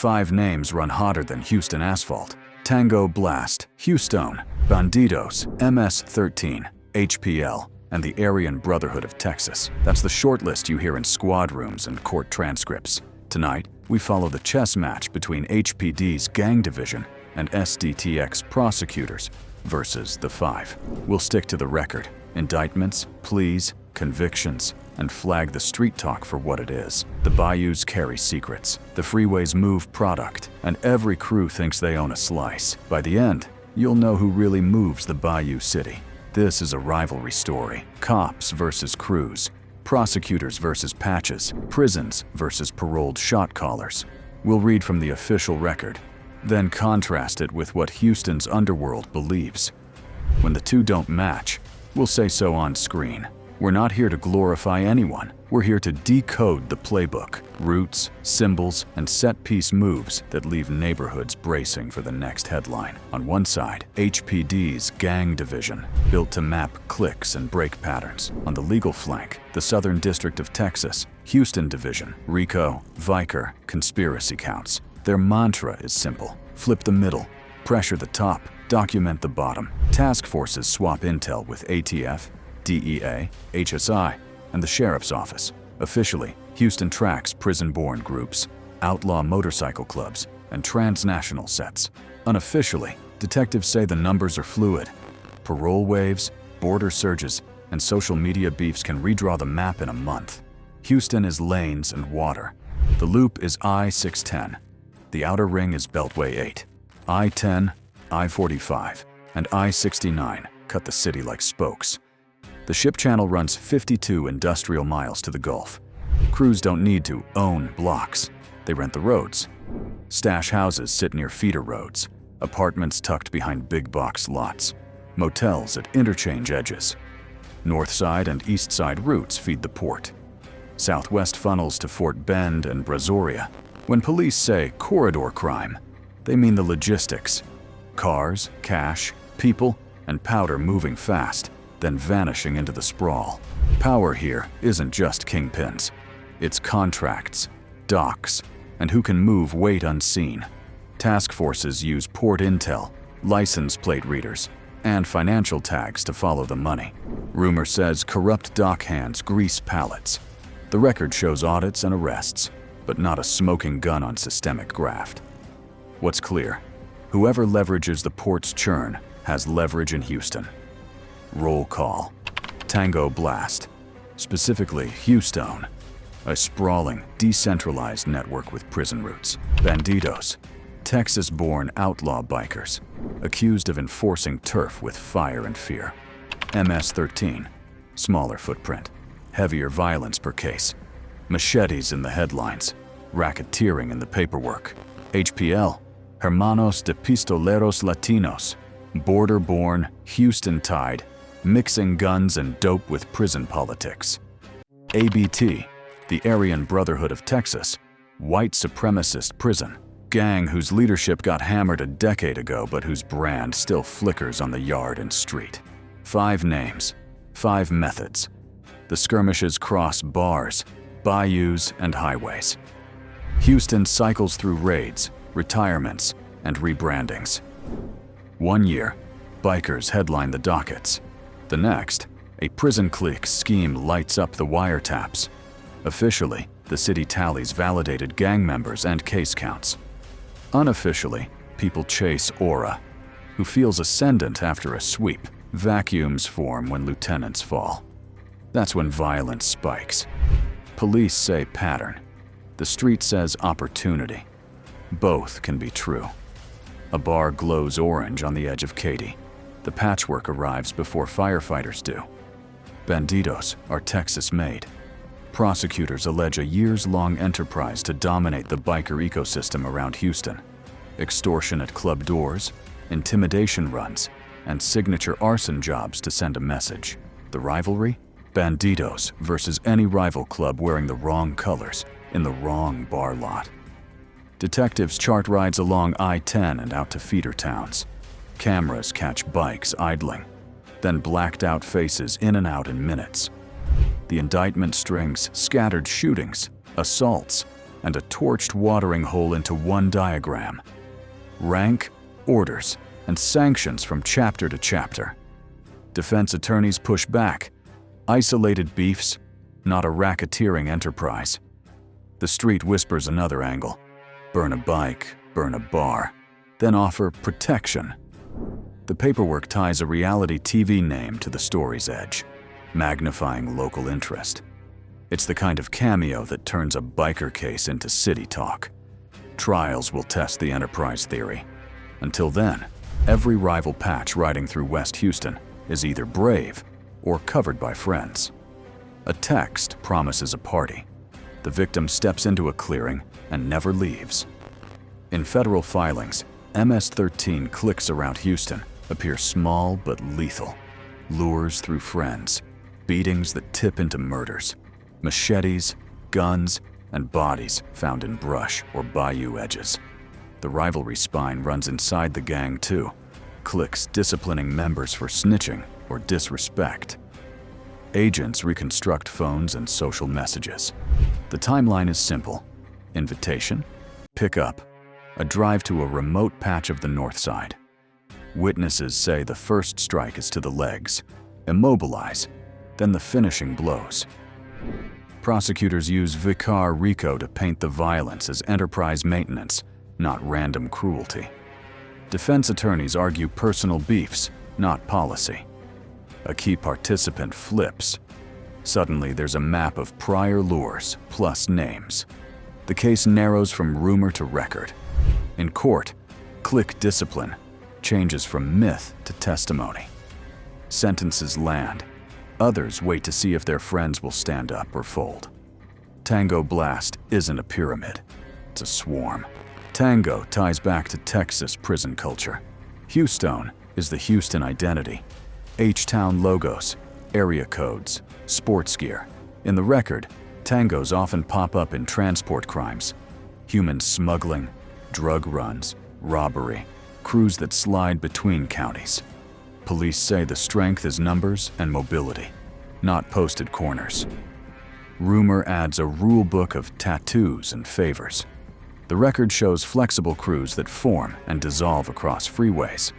5 names run hotter than Houston asphalt. Tango Blast, Houstone, Bandidos MC, HPL, and the Aryan Brotherhood of Texas. That's the short list you hear in squad rooms and court transcripts. Tonight, we follow the chess match between HPD's gang division and SDTX prosecutors versus the 5. We'll stick to the record: indictments, pleas, convictions, and flag the street talk for what it is. The bayous carry secrets, the freeways move product, and every crew thinks they own a slice. By the end, you'll know who really moves the Bayou City. This is a rivalry story. Cops versus crews, prosecutors versus patches, prisons versus paroled shot callers. We'll read from the official record, then contrast it with what Houston's underworld believes. When the two don't match, we'll say so on screen. We're not here to glorify anyone. We're here to decode the playbook, routes, symbols, and set-piece moves that leave neighborhoods bracing for the next headline. On one side, HPD's gang division, built to map clicks and break patterns. On the legal flank, the Southern District of Texas, Houston Division, RICO, Vicar, conspiracy counts. Their mantra is simple: flip the middle, pressure the top, document the bottom. Task forces swap intel with ATF, DEA, HSI, and the Sheriff's Office. Officially, Houston tracks prison-born groups, outlaw motorcycle clubs, and transnational sets. Unofficially, detectives say the numbers are fluid. Parole waves, border surges, and social media beefs can redraw the map in a month. Houston is lanes and water. The loop is I-610. The outer ring is Beltway 8. I-10, I-45, and I-69 cut the city like spokes. The ship channel runs 52 industrial miles to the Gulf. Crews don't need to own blocks. They rent the roads. Stash houses sit near feeder roads, apartments tucked behind big box lots, motels at interchange edges. North side and east side routes feed the port. Southwest funnels to Fort Bend and Brazoria. When police say corridor crime, they mean the logistics: cars, cash, people, and powder moving fast, then vanishing into the sprawl. Power here isn't just kingpins. It's contracts, docks, and who can move weight unseen. Task forces use port intel, license plate readers, and financial tags to follow the money. Rumor says corrupt dock hands grease pallets. The record shows audits and arrests, but not a smoking gun on systemic graft. What's clear? Whoever leverages the port's churn has leverage in Houston. Roll call. Tango Blast, specifically Houstone, a sprawling, decentralized network with prison routes. Bandidos, Texas-born outlaw bikers, accused of enforcing turf with fire and fear. MS-13, smaller footprint, heavier violence per case, machetes in the headlines, racketeering in the paperwork. HPL, Hermanos de Pistoleros Latinos, border-born, Houston-tied, mixing guns and dope with prison politics. ABT, the Aryan Brotherhood of Texas, white supremacist prison, gang whose leadership got hammered a decade ago but whose brand still flickers on the yard and street. 5 names, 5 methods. The skirmishes cross bars, bayous, and highways. Houston cycles through raids, retirements, and rebrandings. One year, bikers headline the dockets. The next, a prison clique scheme lights up the wiretaps. Officially, the city tallies validated gang members and case counts. Unofficially, people chase Aura, who feels ascendant after a sweep. Vacuums form when lieutenants fall. That's when violence spikes. Police say pattern. The street says opportunity. Both can be true. A bar glows orange on the edge of Katy. The patchwork arrives before firefighters do. Bandidos are Texas-made. Prosecutors allege a years-long enterprise to dominate the biker ecosystem around Houston. Extortion at club doors, intimidation runs, and signature arson jobs to send a message. The rivalry? Bandidos versus any rival club wearing the wrong colors in the wrong bar lot. Detectives chart rides along I-10 and out to feeder towns. Cameras catch bikes idling, then blacked out faces in and out in minutes. The indictment strings scattered shootings, assaults, and a torched watering hole into one diagram. Rank, orders, and sanctions from chapter to chapter. Defense attorneys push back. Isolated beefs, not a racketeering enterprise. The street whispers another angle. Burn a bike, burn a bar, then offer protection. The paperwork ties a reality TV name to the story's edge, magnifying local interest. It's the kind of cameo that turns a biker case into city talk. Trials will test the enterprise theory. Until then, every rival patch riding through West Houston is either brave or covered by friends. A text promises a party. The victim steps into a clearing and never leaves. In federal filings, MS-13 cliques around Houston appear small but lethal. Lures through friends, beatings that tip into murders, machetes, guns, and bodies found in brush or bayou edges. The rivalry spine runs inside the gang too, cliques disciplining members for snitching or disrespect. Agents reconstruct phones and social messages. The timeline is simple. Invitation, pick up, a drive to a remote patch of the north side. Witnesses say the first strike is to the legs. Immobilize, then the finishing blows. Prosecutors use Vicar Rico to paint the violence as enterprise maintenance, not random cruelty. Defense attorneys argue personal beefs, not policy. A key participant flips. Suddenly, there's a map of prior lures plus names. The case narrows from rumor to record. In court, clique discipline changes from myth to testimony. Sentences land. Others wait to see if their friends will stand up or fold. Tango Blast isn't a pyramid. It's a swarm. Tango ties back to Texas prison culture. Houstone is the Houston identity. H-Town logos, area codes, sports gear. In the record, tangos often pop up in transport crimes. Human smuggling, drug runs, robbery, crews that slide between counties. Police say the strength is numbers and mobility, not posted corners. Rumor adds a rule book of tattoos and favors. The record shows flexible crews that form and dissolve across freeways.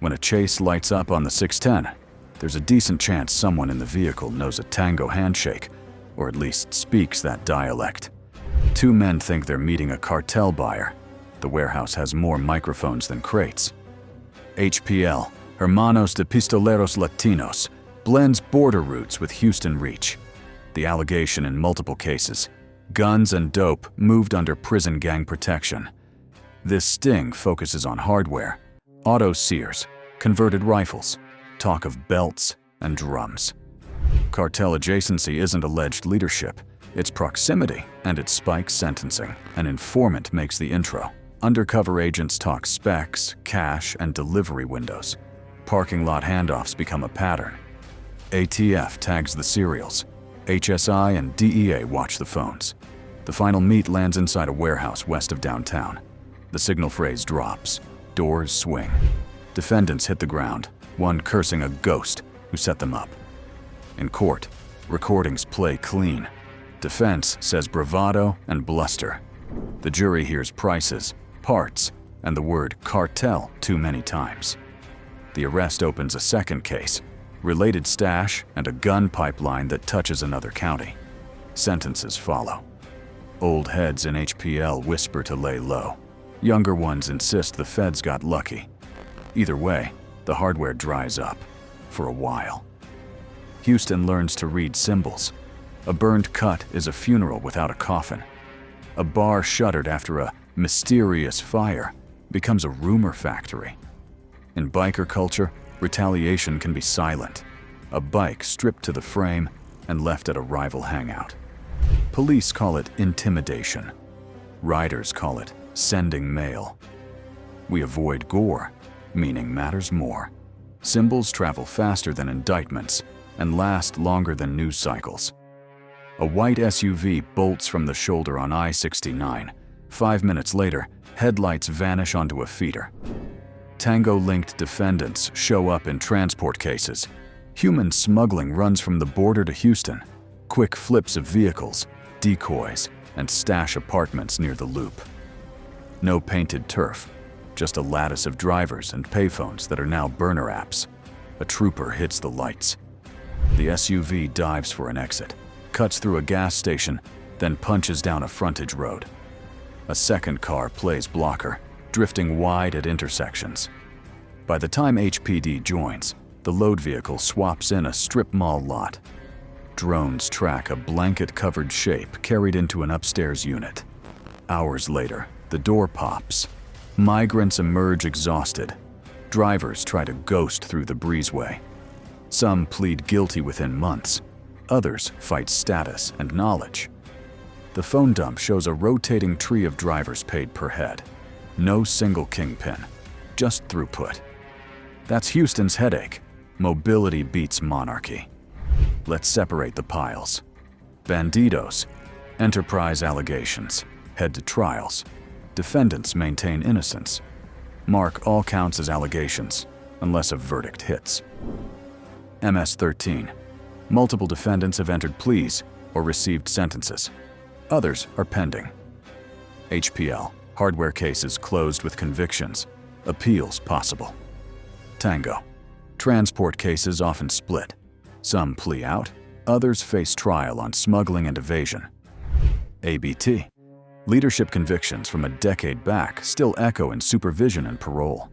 When a chase lights up on the 610, there's a decent chance someone in the vehicle knows a tango handshake, or at least speaks that dialect. Two men think they're meeting a cartel buyer. The warehouse has more microphones than crates. HPL, Hermanos de Pistoleros Latinos, blends border routes with Houston reach. The allegation in multiple cases: guns and dope moved under prison gang protection. This sting focuses on hardware, auto sears, converted rifles, talk of belts and drums. Cartel adjacency isn't alleged leadership, it's proximity, and it spikes sentencing. An informant makes the intro. Undercover agents talk specs, cash, and delivery windows. Parking lot handoffs become a pattern. ATF tags the serials. HSI and DEA watch the phones. The final meet lands inside a warehouse west of downtown. The signal phrase drops. Doors swing. Defendants hit the ground, one cursing a ghost who set them up. In court, recordings play clean. Defense says bravado and bluster. The jury hears prices, parts, and the word cartel too many times. The arrest opens a second case, related stash and a gun pipeline that touches another county. Sentences follow. Old heads in HPL whisper to lay low. Younger ones insist the feds got lucky. Either way, the hardware dries up, for a while. Houston learns to read symbols. A burned cut is a funeral without a coffin. A bar shuttered after a mysterious fire becomes a rumor factory. In biker culture, retaliation can be silent. A bike stripped to the frame and left at a rival hangout. Police call it intimidation. Riders call it sending mail. We avoid gore, meaning matters more. Symbols travel faster than indictments and last longer than news cycles. A white SUV bolts from the shoulder on I-69. 5 minutes later, headlights vanish onto a feeder. Tango-linked defendants show up in transport cases. Human smuggling runs from the border to Houston. Quick flips of vehicles, decoys, and stash apartments near the loop. No painted turf, just a lattice of drivers and payphones that are now burner apps. A trooper hits the lights. The SUV dives for an exit, cuts through a gas station, then punches down a frontage road. A second car plays blocker, drifting wide at intersections. By the time HPD joins, the load vehicle swaps in a strip mall lot. Drones track a blanket-covered shape carried into an upstairs unit. Hours later, the door pops. Migrants emerge exhausted. Drivers try to ghost through the breezeway. Some plead guilty within months. Others fight status and knowledge. The phone dump shows a rotating tree of drivers paid per head. No single kingpin, just throughput. That's Houston's headache. Mobility beats monarchy. Let's separate the piles. Bandidos, enterprise allegations, head to trials. Defendants maintain innocence. Mark all counts as allegations, unless a verdict hits. MS-13, multiple defendants have entered pleas or received sentences. Others are pending. HPL, hardware cases closed with convictions, appeals possible. Tango, transport cases often split. Some plea out, others face trial on smuggling and evasion. ABT, leadership convictions from a decade back still echo in supervision and parole.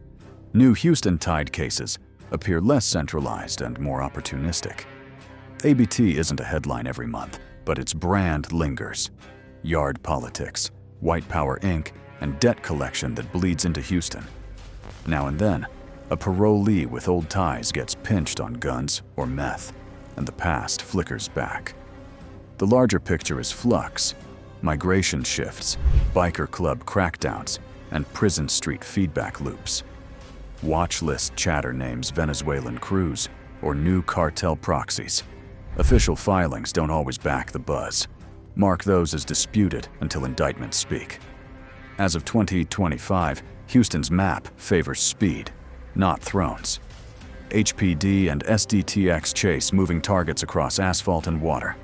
New Houston-tied cases appear less centralized and more opportunistic. ABT isn't a headline every month, but its brand lingers. Yard politics, white power Inc., and debt collection that bleeds into Houston. Now and then, a parolee with old ties gets pinched on guns or meth, and the past flickers back. The larger picture is flux, migration shifts, biker club crackdowns, and prison street feedback loops. Watch list chatter names Venezuelan crews or new cartel proxies. Official filings don't always back the buzz. Mark those as disputed until indictments speak. As of 2025, Houston's map favors speed, not thrones. HPD and SDTX chase moving targets across asphalt and water.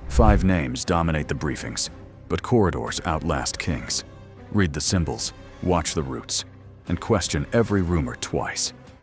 5 names dominate the briefings, but corridors outlast kings. Read the symbols, watch the routes, and question every rumor twice.